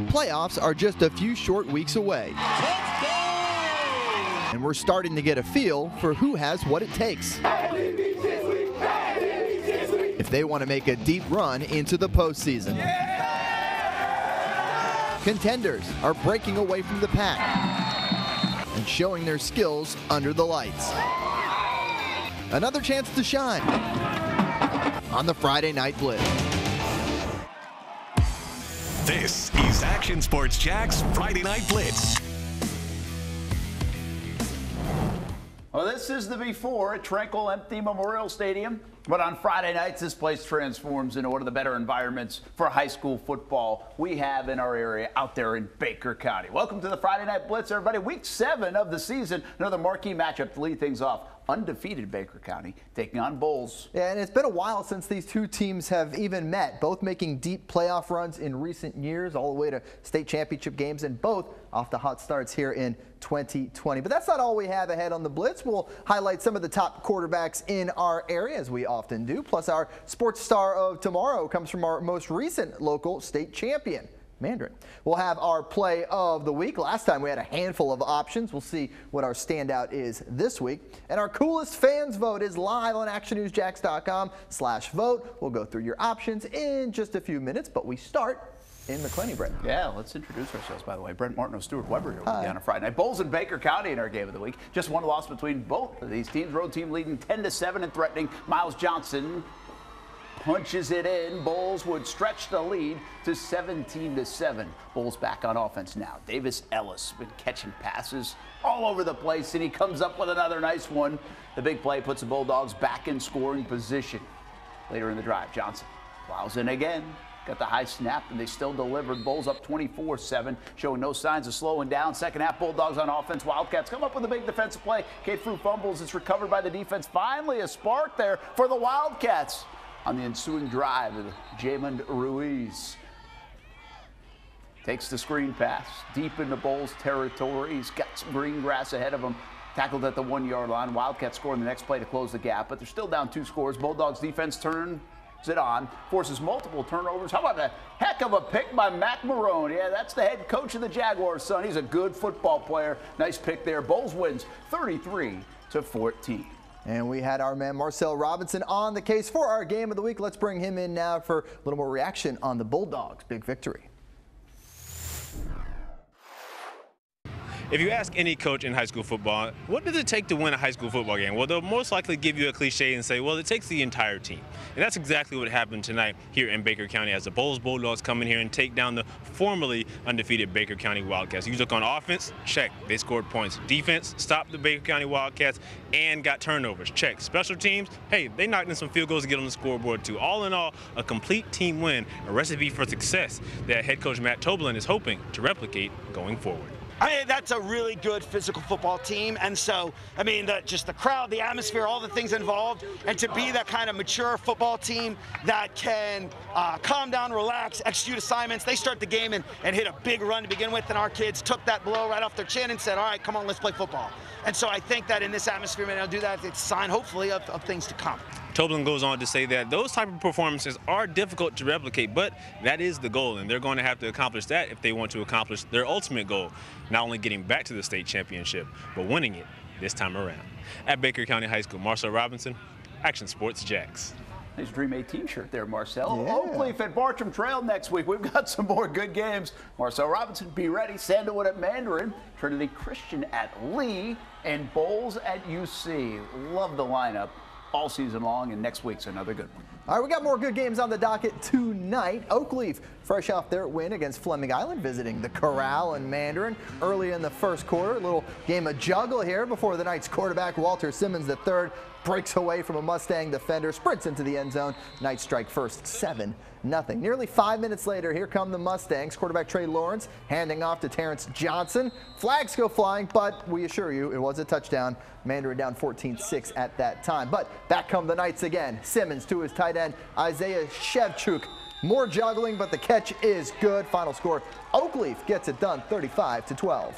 playoffs are just a few short weeks away. And we're starting to get a feel for who has what it takes if they want to make a deep run into the postseason. Contenders are breaking away from the pack and showing their skills under the lights. Another chance to shine on the Friday Night Blitz. This is Action Sports Jack's Friday Night Blitz. Well, this is the before at Tranquil Empty Memorial Stadium. But on Friday nights, this place transforms into one of the better environments for high school football we have in our area out there in Baker County. Welcome to the Friday Night Blitz, everybody. Week 7 of the season. Another marquee matchup to lead things off. Undefeated Baker County taking on Bolles. Yeah, and it's been a while since these two teams have even met, both making deep playoff runs in recent years, all the way to state championship games, and both off to hot starts here in 2020. But that's not all we have ahead on the Blitz. We'll highlight some of the top quarterbacks in our area, as we often do. Plus, our sports star of tomorrow comes from our most recent local state champion, Mandarin. We'll have our play of the week. Last time we had a handful of options. We'll see what our standout is this week. And our coolest fans vote is live on actionnewsjacks.com/vote. We'll go through your options in just a few minutes, but we start in McClenny, Brent. Yeah, let's introduce ourselves, by the way. Brent Martin, Stuart Weber here on a Friday night. Bolles and Baker County in our game of the week. Just one loss between both of these teams. Road team leading 10-7 and threatening. Miles Johnson punches it in. Bolles would stretch the lead to 17-7. Bolles back on offense now. Davis Ellis been catching passes all over the place, and he comes up with another nice one. The big play puts the Bulldogs back in scoring position. Later in the drive, Johnson plows in again. Got the high snap, and they still delivered. Bolles up 24-7, showing no signs of slowing down. Second half, Bulldogs on offense. Wildcats come up with a big defensive play. K-Fru fumbles. It's recovered by the defense. Finally, a spark there for the Wildcats on the ensuing drive of Jamin Ruiz. Takes the screen pass deep into Bolles territory. He's got some green grass ahead of him. Tackled at the 1-yard line. Wildcats scoring the next play to close the gap, but they're still down 2 scores. Bulldogs defense turns it on, forces multiple turnovers. How about a heck of a pick by Mac Marone? Yeah, that's the head coach of the Jaguars' son. He's a good football player. Nice pick there. Bolles wins 33-14. And we had our man Marcel Robinson on the case for our game of the week. Let's bring him in now for a little more reaction on the Bulldogs' big victory. If you ask any coach in high school football, what does it take to win a high school football game? Well, they'll most likely give you a cliche and say, well, it takes the entire team. And that's exactly what happened tonight here in Baker County as the Bolles Bulldogs come in here and take down the formerly undefeated Baker County Wildcats. You look on offense, check, they scored points. Defense, stopped the Baker County Wildcats and got turnovers, check. Special teams, hey, they knocked in some field goals to get on the scoreboard too. All in all, a complete team win, a recipe for success that head coach Matt Toblin is hoping to replicate going forward. I mean, that's a really good physical football team, and so, I mean, just the crowd, the atmosphere, all the things involved, and to be that kind of mature football team that can calm down, relax, execute assignments. They start the game and hit a big run to begin with, and our kids took that blow right off their chin and said, all right, come on, let's play football. And so I think that in this atmosphere, when they'll do that, it's a sign, hopefully, of things to come. Toblin goes on to say that those type of performances are difficult to replicate, but that is the goal, and they're going to have to accomplish that if they want to accomplish their ultimate goal, not only getting back to the state championship, but winning it this time around. At Baker County High School, Marcel Robinson, Action Sports Jacks. Nice Dream 18 shirt there, Marcel. Yeah. OAKLEAF at Bartram Trail next week. We've got some more good games. Marcel Robinson, be ready. Sandalwood at Mandarin, Trinity Christian at Lee, and Bolles at UC. Love the lineup all season long, and next week's another good one. All right, we got more good games on the docket tonight. OAKLEAF, fresh off their win against Fleming Island, visiting the Corral and Mandarin early in the first quarter. A little game of juggle here before the Knights quarterback Walter Simmons III breaks away from a Mustang defender, sprints into the end zone. Knights strike first, 7-0. Nearly 5 minutes later, here come the Mustangs. Quarterback Trey Lawrence handing off to Terrence Johnson. Flags go flying, but we assure you it was a touchdown. Mandarin down 14-6 at that time. But back come the Knights again. Simmons to his tight end, Isaiah Shevchuk. More juggling, but the catch is good. Final score, OAKLEAF gets it done, 35-12.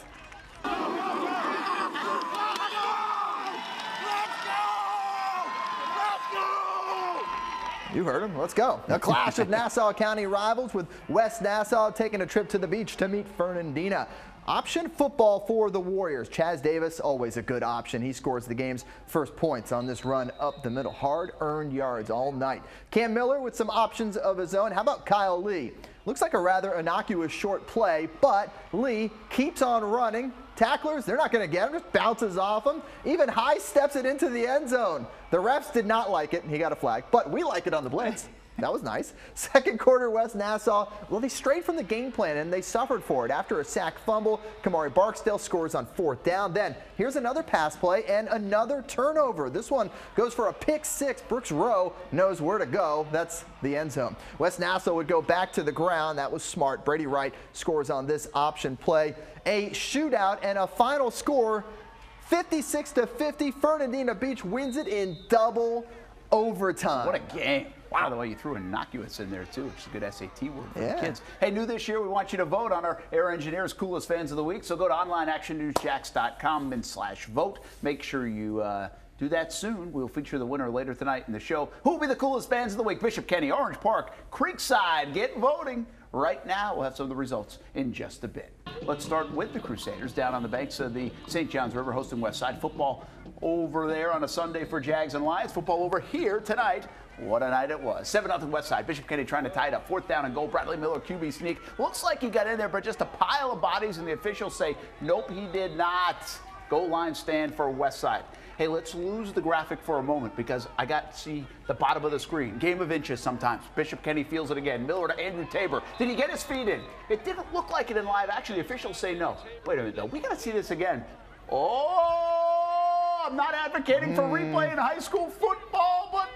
You heard him. Let's go. A clash of Nassau County rivals with West Nassau taking a trip to the beach to meet Fernandina. Option football for the Warriors. Chaz Davis, always a good option. He scores the game's first points on this run up the middle. Hard-earned yards all night. Cam Miller with some options of his own. How about Kyle Lee? Looks like a rather innocuous short play, but Lee keeps on running. Tacklers, they're not going to get him, just bounces off him. Even high steps it into the end zone. The refs did not like it, and he got a flag, but we like it on the Blitz. That was nice. Second quarter, West Nassau, well, they strayed from the game plan, and they suffered for it. After a sack fumble, Kamari Barksdale scores on 4th down. Then here's another pass play and another turnover. This one goes for a pick 6. Brooks Rowe knows where to go. That's the end zone. West Nassau would go back to the ground. That was smart. Brady Wright scores on this option play. A shootout and a final score, 56-50. Fernandina Beach wins it in double overtime. What a game. Wow, the way you threw innocuous in there, too, which is a good SAT word for the kids. Hey, new this year, we want you to vote on our Air Engineers Coolest Fans of the Week. So go to onlineactionnewsjacks.com/vote. Make sure you do that soon. We'll feature the winner later tonight in the show. Who will be the coolest fans of the week? Bishop Kenny, Orange Park, Creekside. Get voting right now. We'll have some of the results in just a bit. Let's start with the Crusaders down on the banks of the St. Johns River, hosting Westside football over there on a Sunday for Jags and Lions. Football over here tonight. What a night it was. 7-0 Westside. Bishop Kenny trying to tie it up. 4th down and goal. Bradley Miller, QB sneak. Looks like he got in there, but just a pile of bodies, and the officials say, nope, he did not. Goal line stand for Westside. Hey, let's lose the graphic for a moment because I got to see the bottom of the screen. Game of inches sometimes. Bishop Kenny feels it again. Miller to Andrew Tabor. Did he get his feet in? It didn't look like it in live action. The officials say no. Wait a minute, though. We got to see this again. Oh, I'm not advocating for replay in high school football, but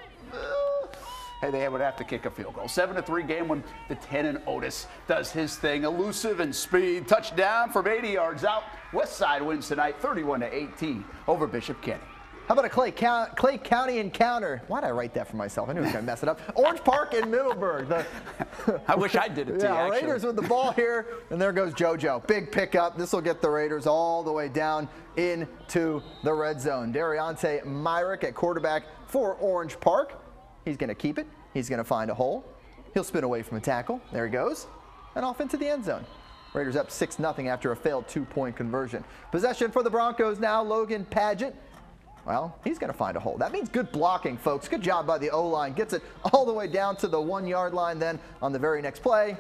hey, they would have to kick a field goal. 7-3 game when the 10 and Otis does his thing. Elusive and speed. Touchdown from 80 yards out. Westside wins tonight 31-18 over Bishop Kenny. How about a Clay County encounter? Why did I write that for myself? I knew I was going to mess it up. Orange Park in Middleburg. I wish I did it too, actually. Raiders with the ball here, and there goes JoJo. Big pickup. This will get the Raiders all the way down into the red zone. Dariante Myrick at quarterback for Orange Park. He's going to keep it. He's going to find a hole. He'll spin away from a tackle. There he goes. And off into the end zone. Raiders up 6-0 after a failed 2-point conversion. Possession for the Broncos now. Logan Padgett. Well, he's going to find a hole. That means good blocking, folks. Good job by the O-line. Gets it all the way down to the 1-yard line. Then on the very next play,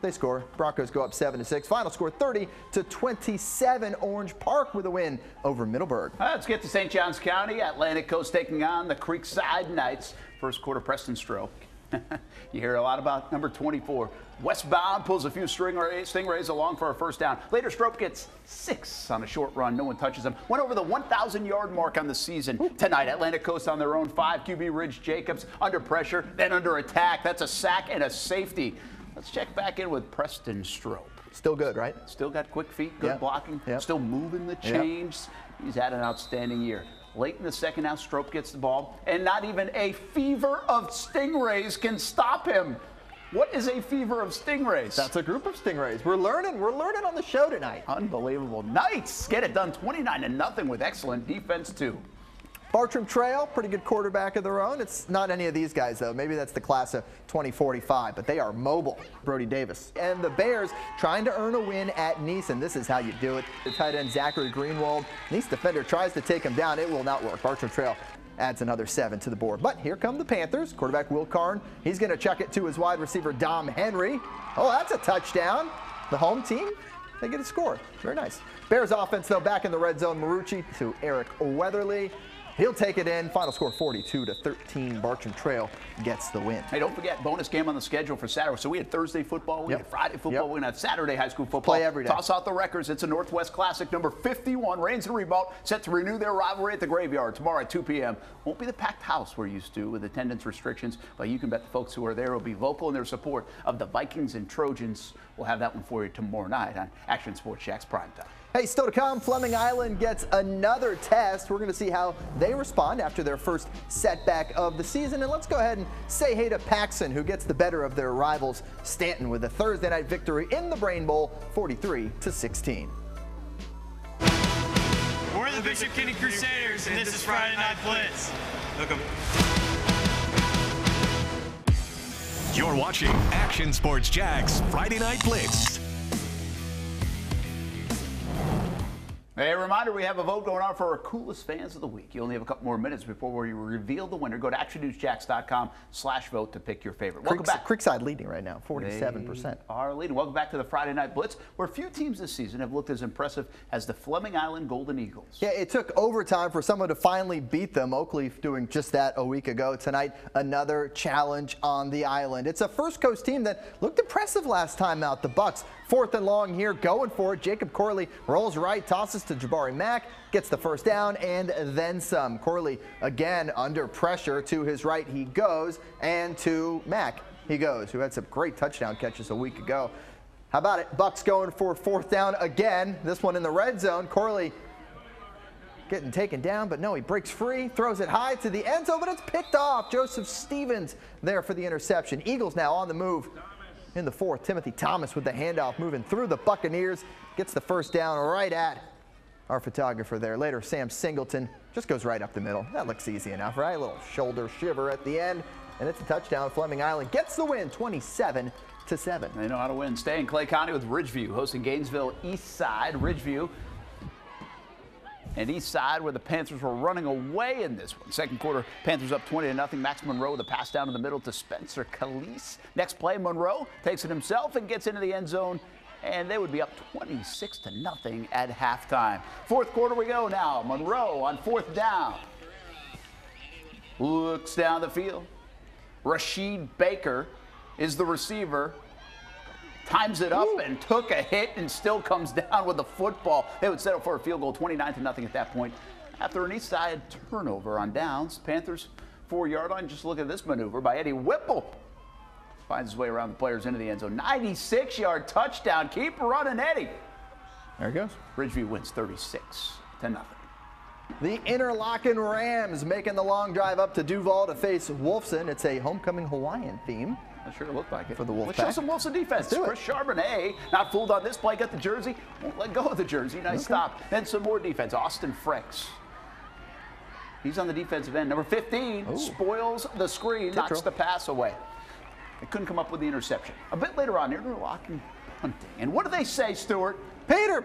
they score. Broncos go up 7-6. Final score 30-27. Orange Park with a win over Middleburg. Let's get to St. Johns County. Atlantic Coast taking on the Creekside Knights. First quarter, Preston Stroke. You hear a lot about number 24. Westbound pulls a few stingrays along for a first down. Later, Strope gets 6 on a short run. No one touches him. Went over the 1,000-yard mark on the season. Tonight, Atlantic Coast on their own 5. QB Ridge Jacobs under pressure, then under attack. That's a sack and a safety. Let's check back in with Preston Strope. Still good, right? Still got quick feet, good blocking, still moving the chains. He's had an outstanding year. Late in the second half, Strope gets the ball, and not even a fever of stingrays can stop him. What is a fever of stingrays? That's a group of stingrays. We're learning on the show tonight. Unbelievable. Knights get it done 29-0 with excellent defense, too. Bartram Trail, pretty good quarterback of their own. It's not any of these guys, though. Maybe that's the class of 2045, but they are mobile. Brody Davis. And the Bears trying to earn a win at Nice, and this is how you do it. The tight end Zachary Greenwald. Nice defender tries to take him down. It will not work. Bartram Trail adds another 7 to the board. But here come the Panthers. Quarterback Will Karn. He's going to chuck it to his wide receiver Dom Henry. Oh, that's a touchdown. The home team, they get a score. Very nice. Bears offense, though, back in the red zone. Marucci to Eric Weatherly. He'll take it in. Final score 42-13. Bartram Trail gets the win. Hey, don't forget, bonus game on the schedule for Saturday. So we had Thursday football, we had Friday football, we're going to have Saturday high school football. Play every day. Toss out the records. It's a Northwest Classic. Number 51, Reigns and Rebout, set to renew their rivalry at the Graveyard tomorrow at 2 p.m. Won't be the packed house we're used to with attendance restrictions, but you can bet the folks who are there will be vocal in their support of the Vikings and Trojans. We'll have that one for you tomorrow night on Action Sports Jack's Primetime. Hey, still to come, Fleming Island gets another test. We're going to see how they respond after their first setback of the season. And let's go ahead and say hey to Paxson, who gets the better of their rivals, Stanton, with a Thursday night victory in the Brain Bowl, 43-16. We're the Bishop Kenny Crusaders, and this is Friday Night Blitz. Look 'em. You're watching Action Sports Jax Friday Night Blitz. Hey, a reminder, we have a vote going on for our coolest fans of the week. You only have a couple more minutes before we reveal the winner. Go to actionnewsjax.com/vote to pick your favorite. Welcome back. Creekside leading right now, 47%. They are leading. Welcome back to the Friday Night Blitz, where few teams this season have looked as impressive as the Fleming Island Golden Eagles. Yeah, it took overtime for someone to finally beat them. OAKLEAF doing just that a week ago. Tonight, another challenge on the island. It's a First Coast team that looked impressive last time out. The Bucks, 4th and long here, going for it. Jacob Corley rolls right, tosses to Jabari Mack, gets the first down, and then some. Corley, again, under pressure. To his right he goes, and to Mack he goes, who had some great touchdown catches a week ago. How about it? Bucks going for 4th down again, this one in the red zone. Corley getting taken down, but no, he breaks free, throws it high to the end zone, but it's picked off. Joseph Stevens there for the interception. Eagles now on the move in the 4th. Timothy Thomas with the handoff, moving through the Buccaneers, gets the first down right at our photographer there. Later, Sam Singleton just goes right up the middle. That looks easy enough, right? A little shoulder shiver at the end, and it's a touchdown. Fleming Island gets the win, 27-7. They know how to win. Stay in Clay County with Ridgeview, hosting Gainesville East Side. Ridgeview and East Side, where the Panthers were running away in this one. Second quarter, Panthers up 20-0. Max Monroe with a pass down in the middle to Spencer Calise. Next play, Monroe takes it himself and gets into the end zone, and they would be up 26-0 at halftime. 4th quarter we go now. Monroe on 4th down. Looks down the field. Rashid Baker is the receiver. Times it up and took a hit and still comes down with the football. They would settle for a field goal, 29-0 at that point. After an East Side turnover on downs, Panthers 4-yard line. Just look at this maneuver by Eddie Whipple. Finds his way around the players into the end zone. 96-yard touchdown. Keep running, Eddie. There he goes. Ridgeview wins 36-0. The Interlachen Rams making the long drive up to Duval to face Wolfson. It's a homecoming Hawaiian theme. That sure looked like it. For the Wolfpack. Let's show some Wolfson defense. Chris Charbonnet, not fooled on this play, got the jersey, won't let go of the jersey. Nice stop. Then some more defense. Austin Frecks. He's on the defensive end. Number 15 spoils the screen, knocks the pass away. They couldn't come up with the interception. A bit later on, Interlachen punting. And what do they say, Stuart? Peter!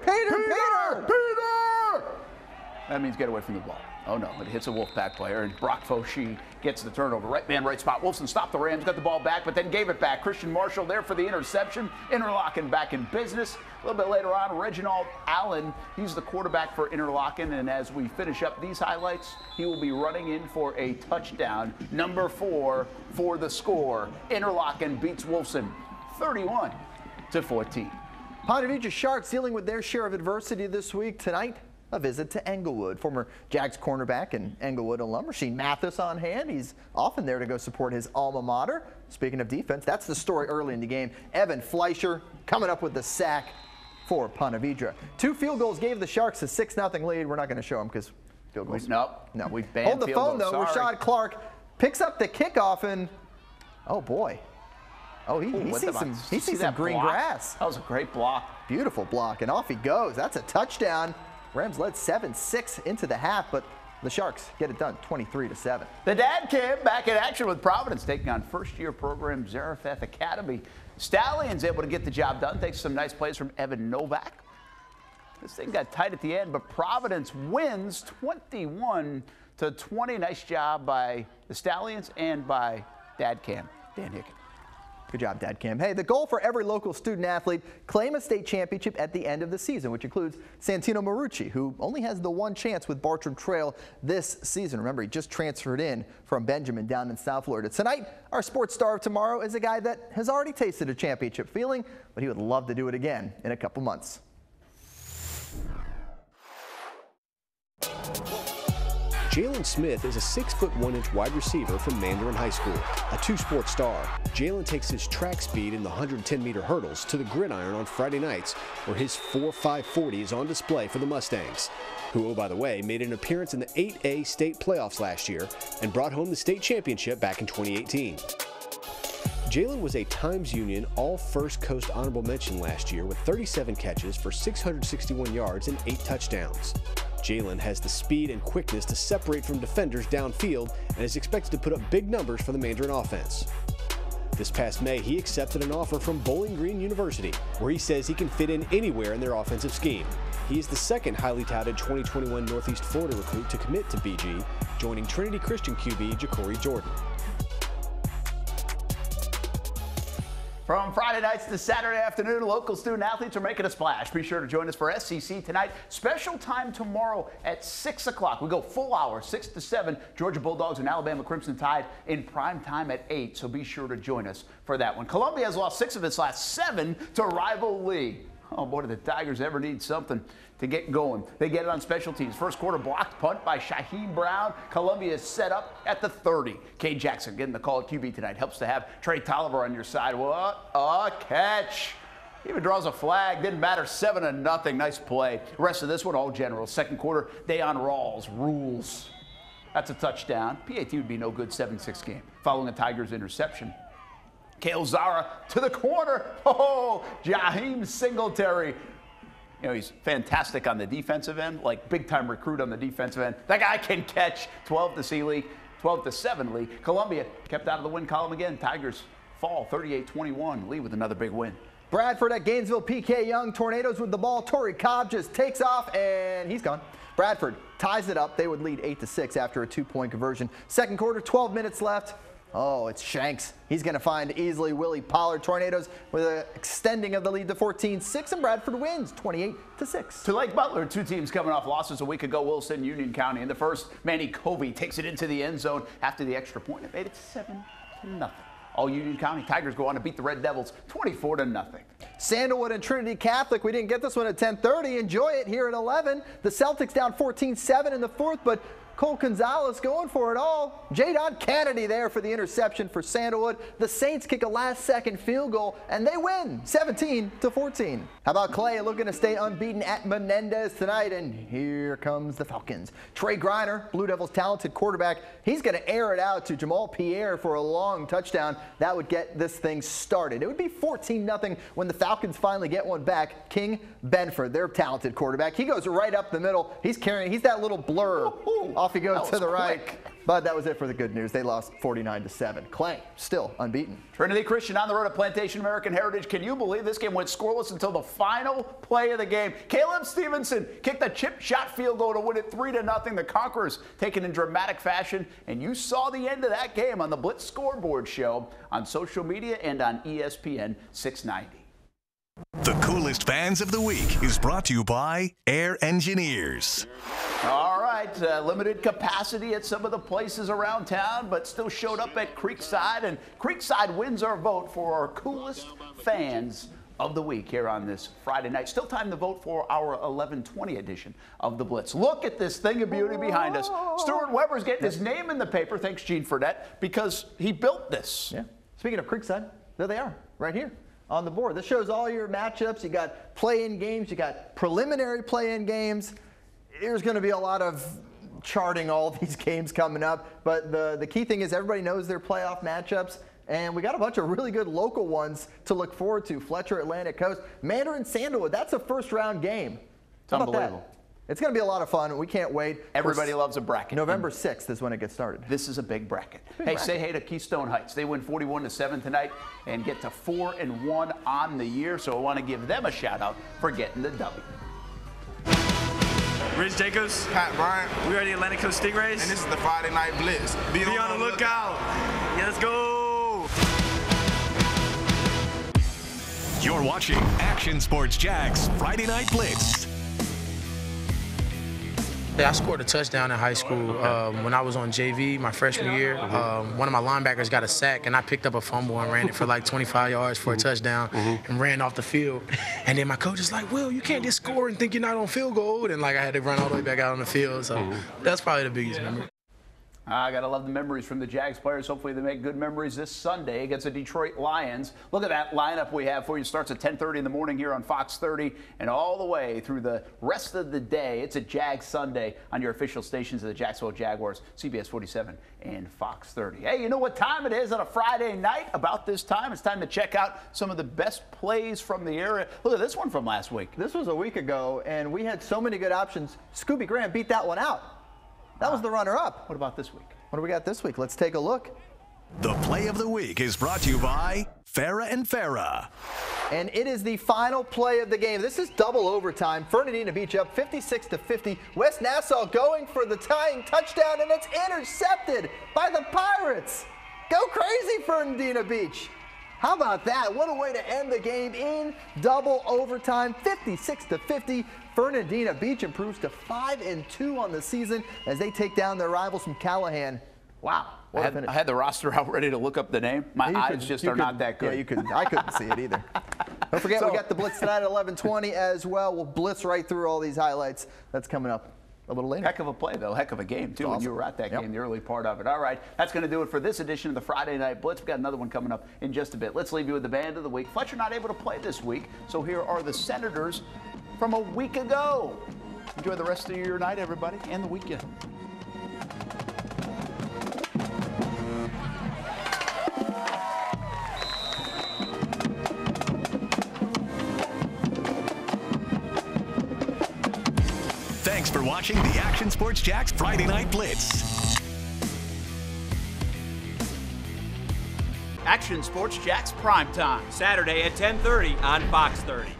That means get away from the ball. Oh no, but it hits a Wolfpack player, and Brock Fauci gets the turnover. Right man, right spot. Wolfson stopped the Rams, got the ball back, but then gave it back. Christian Marshall there for the interception. Interlachen back in business. A little bit later on, Reginald Allen, he's the quarterback for Interlachen, and as we finish up these highlights, he will be running in for a touchdown. Number 4 for the score. Interlachen beats Wolfson 31-14. Ponte Vedra Sharks dealing with their share of adversity this week. Tonight, a visit to Englewood. Former Jags cornerback and Englewood alum Rasheed Mathis on hand. He's often there to go support his alma mater. Speaking of defense, that's the story early in the game. Evan Fleischer coming up with the sack for Ponte Vedra. 2 field goals gave the Sharks a 6-0 lead. We're not going to show them because field goals. No, we banned Hold the phone though. Rashad Clark picks up the kickoff and oh boy. Oh, he sees some green grass. That was a great block. Beautiful block, and off he goes. That's a touchdown. Rams led 7-6 into the half, but the Sharks get it done 23-7. The Dad Camp back in action with Providence, taking on first-year program ZAREPHATH Academy. Stallions able to get the job done thanks to some nice plays from Evan Novak. This thing got tight at the end, but Providence wins 21-20. Nice job by the Stallions and by Dad Camp, Dan Hicken. Good job, Dad Cam. Hey, the goal for every local student athlete, claim a state championship at the end of the season, which includes Santino Marucci, who only has the one chance with Bartram Trail this season. Remember, he just transferred in from Benjamin down in South Florida. Tonight, our sports star of tomorrow is a guy that has already tasted a championship feeling, but he would love to do it again in a couple months. Jalen Smith is a 6'1" wide receiver from Mandarin High School. A two-sport star, Jalen takes his track speed in the 110-meter hurdles to the gridiron on Friday nights, where his 4.5 40 is on display for the Mustangs, who, oh by the way, made an appearance in the 8A state playoffs last year and brought home the state championship back in 2018. Jalen was a Times Union All-First Coast honorable mention last year with 37 catches for 661 yards and 8 touchdowns. Jalen has the speed and quickness to separate from defenders downfield and is expected to put up big numbers for the Mandarin offense. This past May, he accepted an offer from Bowling Green University, where he says he can fit in anywhere in their offensive scheme. He is the second highly touted 2021 Northeast Florida recruit to commit to BG, joining Trinity Christian QB Ja'Cory Jordan. From Friday nights to Saturday afternoon, local student athletes are making a splash. Be sure to join us for SEC tonight. Special time tomorrow at 6 o'clock. We go full hour, 6 to 7. Georgia Bulldogs and Alabama Crimson Tide in prime time at 8. So be sure to join us for that one. Columbia has lost 6 of its last 7 to rival league. Oh boy, do the Tigers ever need something to get going. They get it on special teams. First quarter blocked punt by Shaheem Brown. Columbia is set up at the 30. Cade Jackson getting the call at QB tonight. Helps to have Trey Tolliver on your side. What a catch. Even draws a flag. Didn't matter. 7-0. Nice play. The rest of this one, all general. Second quarter, Dayon Rawls rules. That's a touchdown. PAT would be no good 7-6 game following a Tigers interception. Kale Zara to the corner. Oh, Jaheim Singletary. You know, he's fantastic on the defensive end, like big-time recruit on the defensive end. That guy can catch. 12-7 lead. Columbia kept out of the win column again. Tigers fall 38-21. Lead with another big win. Bradford at Gainesville, PK Young, Tornadoes with the ball. Torrey Cobb just takes off, and he's gone. Bradford ties it up. They would lead 8-6 after a 2-point conversion. Second quarter, 12 minutes left. Oh, it's Shanks. He's going to find easily Willie Pollard. Tornadoes with an extending of the lead to 14-6, and Bradford wins 28-6. To Lake Butler, 2 teams coming off losses a week ago, Wilson, Union County. In the first, Manny Covey takes it into the end zone after the extra point. It made it 7-0. All Union County Tigers go on to beat the Red Devils 24-0. Sandalwood and Trinity Catholic. We didn't get this one at 10:30. Enjoy it here at 11. The Celtics down 14-7 in the fourth, but Cole Gonzalez going for it all. Jadon Kennedy there for the interception for Sandalwood. The Saints kick a last-second field goal, and they win 17-14. How about Clay looking to stay unbeaten at Menendez tonight? And here comes the Falcons. Trey Griner, Blue Devils' talented quarterback, he's going to air it out to Jamal Pierre for a long touchdown. That would get this thing started. It would be 14-0 when the Falcons finally get one back. King Benford, their talented quarterback, he goes right up the middle. He's that little blur. Off he goes to the right. But that was it for the good news. They lost 49-7. Clay still unbeaten. Trinity Christian on the road at Plantation American Heritage. Can you believe this game went scoreless until the final play of the game? Caleb Stevenson kicked a chip shot field goal to win it 3-0. The Conquerors taken in dramatic fashion. And you saw the end of that game on the Blitz scoreboard show on social media and on ESPN 690. The coolest fans of the week is brought to you by Air Engineers. All right, limited capacity at some of the places around town, but still showed up at Creekside, and Creekside wins our vote for our coolest fans of the week here on this Friday night. Still time to vote for our 11:20 edition of the Blitz. Look at this thing of beauty behind us. Stuart Weber's getting his name in the paper, thanks Gene Fredette, because he built this. Yeah. Speaking of Creekside, there they are, right here on the board. This shows all your matchups. You got play-in games, you got preliminary play-in games. There's going to be a lot of charting all these games coming up, but the key thing is everybody knows their playoff matchups, and we got a bunch of really good local ones to look forward to. Fletcher, Atlantic Coast, Mandarin, Sandalwood. That's a first-round game. It's unbelievable. It's going to be a lot of fun. We can't wait. Everybody loves a bracket. November 6th is when it gets started. This is a big bracket. Say hey to Keystone Heights. They win 41-7 tonight and get to 4-1 on the year. So I want to give them a shout out for getting the W. Rich Jacobs, Pat Bryant. We are the Atlantic Coast Stingrays. And this is the Friday Night Blitz. Be on the lookout. Yeah, let's go. You're watching Action Sports Jax Friday Night Blitz. Yeah, I scored a touchdown in high school when I was on JV my freshman year. One of my linebackers got a sack, and I picked up a fumble and ran it for like 25 yards for a touchdown and ran off the field. And then my coach is like, Will, you can't just score and think you're not on field goal. And like I had to run all the way back out on the field. So that's probably the biggest memory. I got to love the memories from the Jags players. Hopefully they make good memories this Sunday against the Detroit Lions. Look at that lineup we have for you. Starts at 10:30 in the morning here on Fox 30 and all the way through the rest of the day. It's a Jags Sunday on your official stations of the Jacksonville Jaguars, CBS 47 and Fox 30. Hey, you know what time it is on a Friday night? About this time, it's time to check out some of the best plays from the area. Look at this one from last week. This was a week ago, and we had so many good options. Scooby Graham beat that one out. That was the runner-up. What about this week? What do we got this week? Let's take a look. The play of the week is brought to you by Farah and Farah. And it is the final play of the game. This is double overtime. Fernandina Beach up 56-50. West Nassau going for the tying touchdown, and it's intercepted by the Pirates. Go crazy, Fernandina Beach. How about that? What a way to end the game in double overtime, 56-50. Fernandina Beach improves to 5-2 on the season as they take down their rivals from Callahan. Wow. I had the roster out ready to look up the name. My eyes just are not that good. Yeah, you couldn't. I couldn't see it either. Don't forget, we got the Blitz tonight at 11:20 as well. We'll blitz right through all these highlights. That's coming up a little later. Heck of a play, though. Heck of a game, too, Awesome. when you were at that game, the early part of it. All right, that's going to do it for this edition of the Friday Night Blitz. We've got another one coming up in just a bit. Let's leave you with the band of the week. Fletcher not able to play this week, so here are the Senators from a week ago. Enjoy the rest of your night, everybody, and the weekend. Thanks for watching the Action Sports Jax Friday Night Blitz. Action Sports Jax Primetime. Saturday at 10:30 on Fox 30.